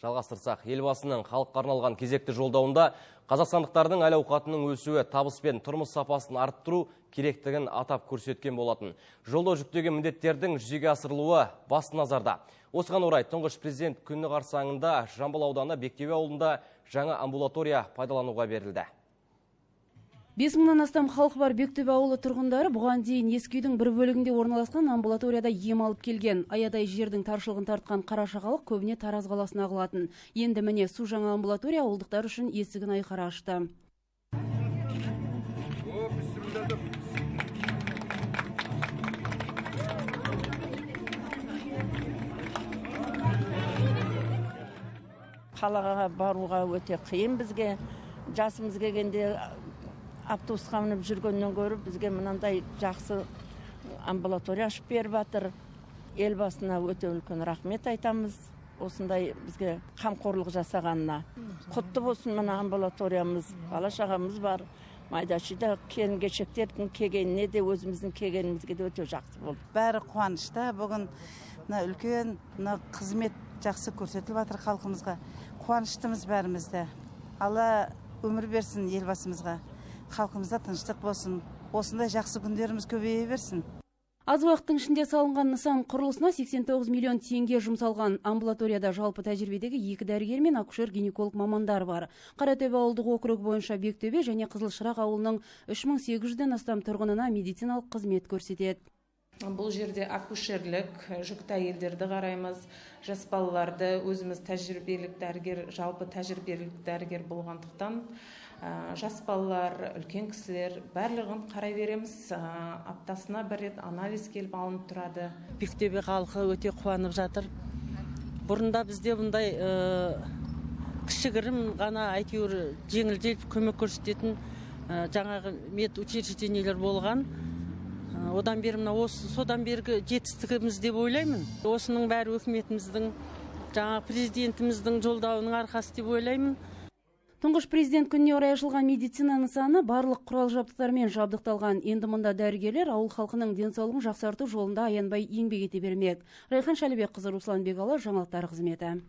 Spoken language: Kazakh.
Жалғастырсақ, елбасының халыққа арналған кезекті жолдауында қазақстандықтардың әл-ауқатының өсуі, табыс пен тұрмыс сапасын арттыру керектігін атап көрсеткен болатын. Жолдау жүктеген міндеттердің жүзеге асырылуы басты назарда. Осыған орай тұңғыш президент күні қарсаңында Жамбыл ауданы Бектөбе ауылында жаңа амбулатория пайдалануға берілді. 5000-нан астам халық бар Бектөбе ауылы тұрғындары бұған дейін ескі үйдің бір бөлігінде орналасқан амбулаторияда ем алып келген. Аядай жердің таршылығын тартқан қарашағалық көбіне Тараз қаласына ағылатын. Енді міне су жаңа амбулатория ауылдықтар үшін есігін айқара ашты. Қалаға баруға өте қиын бізге. Жасымыз келгенде автобусқа мініп жүргеннен көріп, бізге мынандай жақсы амбулатория ашып беріп жатыр. Елбасына өте үлкен рахмет айтамыз. Осындай бізге қамқорлық жасағанына. Құтты болсын мына амбулаториямыз, бала шағамыз бар. Майдашыда келін-кешектердің келгеніне де өзіміздің келгенімізге де өте жақсы болды. Бәрі қуанышта. Бүгін үлкен қызмет жақсы көрсетіліп жатыр халқымызға. Қуаныштымыз бәрімізді. Алла өмір берсін елбасымызға. Халқымызда тыныштық болсын. Осындай жақсы күндеріміз көбейе берсін. Аз уақыттың ішінде салынған нысан құрылысына 89 миллион теңге жұмсалған. Амбулаторияда жалпы тәжірибедегі 2 дәрігер мен акушер-гинеколог мамандар бар. Қаратөбе ауылдық округ бойынша Бектөбе және Қызылшырақ ауылының 3800-ден астам тұрғынына медициналық қызмет көрсетеді. Бұл жерде акушерлік, жүкті әйелдерді қараймыз, жас балаларды өзіміз тәжірибелік дәрігер, жалпы тәжірибелік дәрігер болғандықтан жас балалар, үлкен кісілер барлығын қарай береміз. Аптасына бір рет анализ келіп алынып тұрады. Бектөбе халқы өте қуанып жатыр. Бұрында бізде бұндай кішігірім ғана әйтеуір жеңіл-желпі көмек көрсететін жаңағы медучреждениелер болған. Одан бері содан бергі жетістігіміз деп ойлаймын. Осының бәрі өкіметіміздің, жаңа президентіміздің жолдауының арқасы деп ойлаймын. Тұңғыш президент күніне орай ашылған медицина нысаны барлық құрал жабдықтармен жабдықталған. Енді мұнда дәрігерлер ауыл халқының денсаулығын жақсарту жолында аянбай еңбек ете бермек. Райхан Шалибек қызы, Руслан Бегалы, жаңалықтар қызметі.